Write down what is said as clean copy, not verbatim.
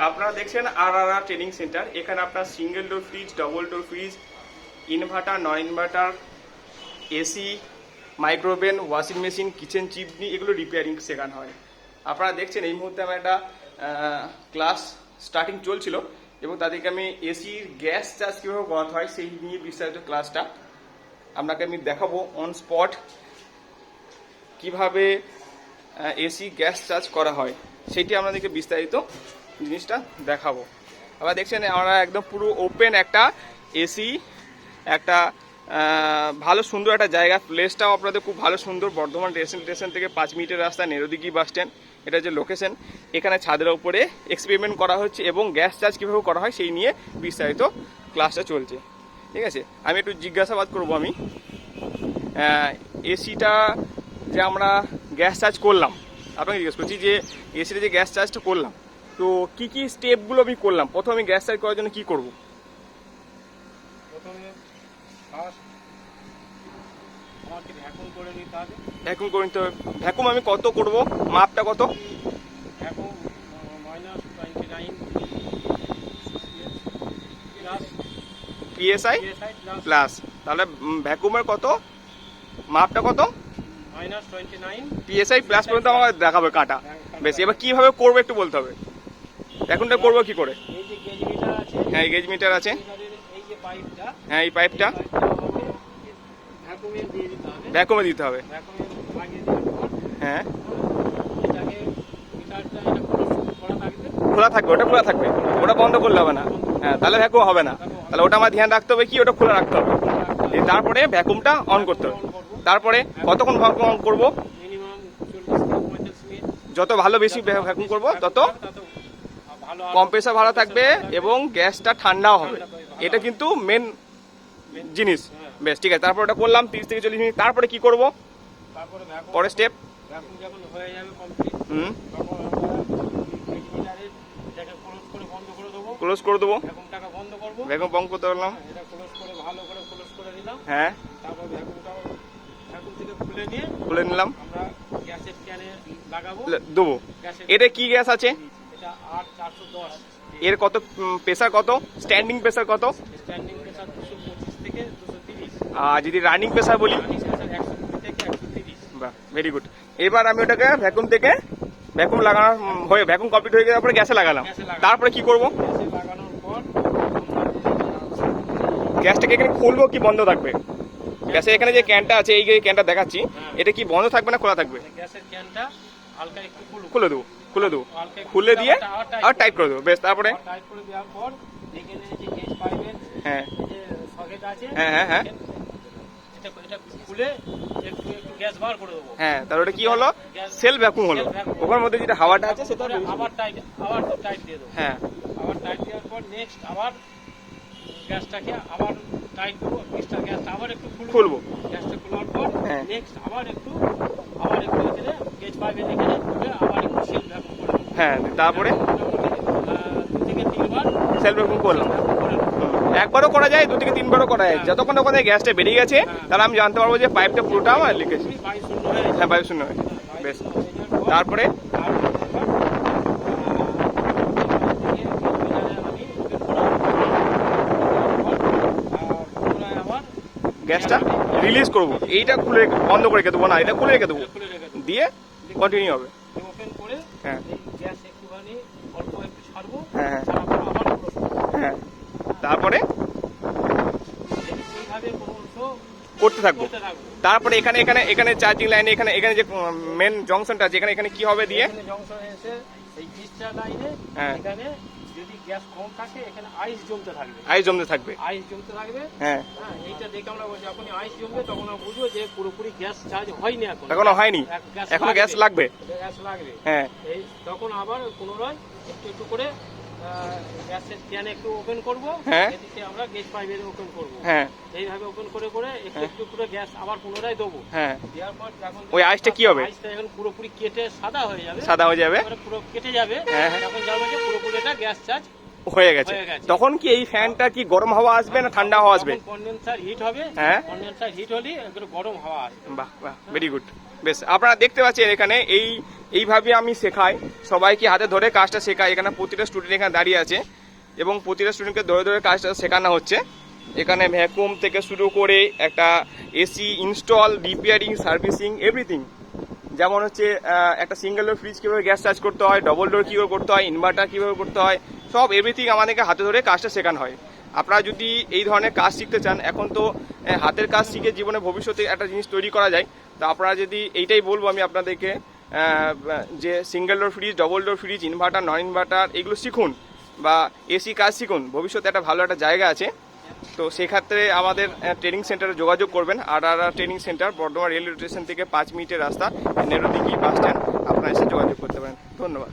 আপনারা দেখছেন আর training centre. এখানে আপনার single door fridge, double door fridge, inverter, non inverter, AC, micro oven, washing machine, kitchen chimney এগুলো repairing শেখানো হয়। আপনারা দেখছেন এই মুহূর্তে আমার একটা ক্লাস স্টার্টিং চলছিল এবং তাদেরকে আমি এসির গ্যাস চার্জ কীভাবে করাতে হয় সেই নিয়ে বিস্তারিত ক্লাসটা আপনাকে আমি দেখাবো অন স্পট কিভাবে এসি গ্যাস চার্জ করা হয় সেইটি আপনাদেরকে বিস্তারিত জিনিসটা দেখাবো। আবার দেখছেন আমরা একদম পুরো ওপেন একটা এসি, একটা ভালো সুন্দর একটা জায়গা। প্লেসটাও আপনাদের খুব ভালো সুন্দর, বর্ধমান স্টেশন থেকে 5 মিনিটের রাস্তা, নেরোদিঘি বাস স্ট্যান্ড, এটা যে লোকেশন। এখানে ছাদের উপরে এক্সপেরিমেন্ট করা হচ্ছে এবং গ্যাস চার্জ কীভাবে করা হয় সেই নিয়ে বিস্তারিত ক্লাসটা চলছে। ঠিক আছে, আমি একটু জিজ্ঞাসাবাদ করবো। আমি এসিটা যে আমরা গ্যাস চার্জ করলাম, আপনাকে জিজ্ঞেস করছি যে এসিটা যে গ্যাস চার্জটা করলাম, তো কি কি স্টেপগুলো আমি করলাম? প্রথমে আমি গ্যাস চার্জ করার জন্য কি করব? প্রথমে ফার্স্ট আমাকে ভ্যাকুম করে নিতে হবে। ভ্যাকুম করে নিতে হবে। ভ্যাকুম আমি কত করব? মাপটা কত? Vacuum -29 PSI plus. তাহলে ভ্যাকুমের কত মাপটা কত? -29 পিএসআই প্লাস পর্যন্ত আমাকে দেখাবে কাঁটা। বেশি এবার কিভাবে করবো একটু বলতে হবে। ভ্যাকুমটা করবো কি করে? এই যে গেজ মিটার আছে, হ্যাঁ এই গেজ মিটার আছে, এই যে পাইপটা, হ্যাঁ এই পাইপটা ভ্যাকুমে দিয়ে দিতে হবে। ভ্যাকুমে দিতে হবে। ভ্যাকুমে লাগিয়ে দেওয়ার পর হ্যাঁ এটাকে মিটারটা এটা খোলা থাকবে। খোলা থাকবে, ওটা খোলা থাকবে, ওটা বন্ধ করলে হবে না। হ্যাঁ তাহলে ভ্যাকুম হবে না। তাহলে ওটা আমার ধ্যান রাখতে হবে কি ওটা খোলা রাখতে হবে। তারপরে ভ্যাকুমটা অন করতে হবে। তারপরে কতক্ষণ ভ্যাকুম অন করবো? মিনিমাম 40 থেকে 45 মিনিট। যত ভালো বেশি ভ্যাকুম করবো তত ভালো কম্প্রেসার ভালো থাকবে এবং গ্যাসটা ঠান্ডাও হবে। এটা কিন্তু মেন জিনিস। বেশ ঠিক আছে, তারপর ওটা করলাম 30 থেকে 40 মিনিট। তারপরে কি করব? তারপরে ভ্যাকুম পরের স্টেপ ভ্যাকুম যখন হয়ে যাবে কমপ্লিট, তখন আমরা গেজ মিটারে এটাকে ক্লোজ করে বন্ধ করে দেবো। ক্লোজ করে দেবো। ভ্যাকুমটাকে বন্ধ করব। ভ্যাকুম বন্ধ করতে পারলাম। এটা ক্লোজ করে ভালো করে ক্লোজ করে দিলাম। হ্যাঁ তারপর ভ্যাকুম থেকে খুলে নিয়ে খুলে নিলাম, আমরা গ্যাসের ক্যানে লাগাবো। দেবো। গ্যাসের এটা কি গ্যাস আছে? এটা 8410। এর কত প্রেসার, কত স্ট্যান্ডিং প্রেসার, কত স্ট্যান্ডিং প্রেসার 225 থেকে 230। আর যদি রানিং প্রেসার বলি? রানিং প্রেসার 120 থেকে 130। বাহ ভেরি গুড। এবার আমি ওটাকে ভ্যাকুম থেকে ভ্যাকুম লাগানো হয়ে ভ্যাকুম কমপ্লিট হয়ে যাওয়ার পরে গ্যাসে লাগালাম। তারপরে কি করব? গ্যাসে লাগানোর পর গ্যাসটাকে এখানে খুলবো কি বন্ধ থাকবে? গ্যাসে এখানে যে ক্যানটা আছে, এই যে ক্যানটা দেখাচ্ছি, এটা কি বন্ধ থাকবে না খোলা থাকবে? গ্যাসের ক্যানটা হালকা একটু খুলে দেবো, খুলে দেবো, খুলে দিয়ে আর টাইট করে দেবো। বেশ তারপরে টাইট করে দেওয়ার পর এখানে যে গেজ পাইপের হ্যাঁ যে সকেট আছে, হ্যাঁ হ্যাঁ হ্যাঁ এটা খুলে একটু গ্যাস বার করে দেবো। হ্যাঁ, তাহলে ওটা কি হলো? সেলফ ভ্যাকুম হলো। ওখানের মধ্যে যেটা হাওয়াটা আছে সেটা আবার টাইট দিয়ে দেবো। হ্যাঁ আবার টাইট দেওয়ার পর নেক্সট আবার গ্যাসটাকে আবার টাইট দেবো। এক্সট্রা গ্যাসটা আবার একটু খুলবো। গ্যাসটা খোলার পর নেক্সট আবার একটু এখানে গেজ পাইপের এখানে খুলে আবার একটু সেলফ ভ্যাকুম করে দেবো। হ্যাঁ তারপরে 2 থেকে 3 বার সেলফ ভ্যাকুম করলাম। করে দেবো। একবারও করা যায়, 2 থেকে 3 বারও করা যায়। যতক্ষণ ওখানে গ্যাসটা বেরিয়ে গেছে তাহলে আমি জানতে পারবো যে পাইপটা পুরোটা আমার লিকেজ। বায়ু শূন্য হয়ে হ্যাঁ বায়ু শূন্য হয়। বেশ তারপরে গ্যাসটা রিলিজ করবো। এইটা খুলে বন্ধ করে রেখে দেবো না, এটা খুলে রেখে দেবো, দিয়ে কন্টিনিউ হবে। ওপেন করে হ্যাঁ গ্যাস একটুখানি অল্প একটু ছাড়বো। হ্যাঁ ছাড়ার পর আবার close করবো। হ্যাঁ তারপরে এইভাবে ক্রমশ করতে থাকবো। করতে থাকবো। তারপরে এখানে এখানে এখানে চার্জিং লাইনে এখানে এখানে যে মেন জংশনটা আছে, এখানে এখানে কি হবে দিয়ে? এখানে জংশন এসে এই ডিসচার্জ লাইনে হ্যাঁ এখানে যদি গ্যাস কম থাকে এখানে আইস জমতে থাকবে। আইস জমতে থাকবে। আইস জমতে থাকবে। হ্যাঁ হ্যাঁ, এইটা দেখে আমরা যখনই আইস জমবে তখন আমরা বুঝবো যে পুরোপুরি গ্যাস চার্জ হয়নি এখন। এখনো হয়নি, এখনো গ্যাস লাগবে। গ্যাস লাগবে। হ্যাঁ এই তখন আবার পুনরায় একটু একটু করে গ্যাসের ক্যান একটু ওপেন করবো। হ্যাঁ এদিকে আমরা গেজ পাইপের ওপেন করবো। হ্যাঁ এইভাবে ওপেন করে করে একটু একটু করে গ্যাস আবার পুনরায় দেবো। হ্যাঁ দেওয়ার পর যখন ওই আইসটা কি হবে? আইসটা এখন পুরোপুরি কেটে সাদা হয়ে যাবে। সাদা হয়ে যাবে, এবারে পুরো কেটে যাবে। হ্যাঁ। তখন জানবো যে পুরোপুরি এটা গ্যাস চার্জ হয়ে গেছে। হয়ে গেছে। তখন কি এই ফ্যানটা কি গরম হাওয়া আসবে না ঠান্ডা হাওয়া আসবে? কন্ডেন্সার হিট হবে। হ্যাঁ কন্ডেন্সার হিট হলে একটু গরম হাওয়া আসবে। বাহ বাহ ভেরি গুড। বেশ আপনারা দেখতে পাচ্ছেন এখানে এই এইভাবে আমি শেখাই, সবাইকে হাতে ধরে কাজটা শেখাই। এখানে প্রতিটা স্টুডেন্ট এখানে দাঁড়িয়ে আছে এবং প্রতিটা স্টুডেন্টকে ধরে ধরে কাজটা শেখানো হচ্ছে। এখানে ভ্যাকুম থেকে শুরু করে একটা AC install, repairing, servicing, everything. যেমন হচ্ছে একটা সিঙ্গেল ডোর ফ্রিজ কীভাবে গ্যাস চার্জ করতে হয়, ডবল ডোর কীভাবে করতে হয়, ইনভার্টার কীভাবে করতে হয়, সব এভরিথিং আমাদেরকে হাতে ধরে কাজটা শেখানো হয়। আপনারা যদি এই ধরনের কাজ শিখতে চান, এখন তো হাতের কাজ শিখে জীবনে ভবিষ্যতে একটা জিনিস তৈরি করা যায়। তো আপনারা যদি এইটাই বলবো আমি আপনাদেরকে যে single door fridge, double door fridge, inverter, non inverter এগুলো শিখুন বা এসি কাজ শিখুন, ভবিষ্যতে একটা ভালো একটা জায়গা আছে। তো সেক্ষেত্রে আমাদের ট্রেনিং সেন্টারে যোগাযোগ করবেন। আর training centre Bardhaman railway station থেকে 5 মিনিটের রাস্তা, নেরোদিঘি বাস স্ট্যান্ড, আপনারা এসে যোগাযোগ করতে পারেন। ধন্যবাদ।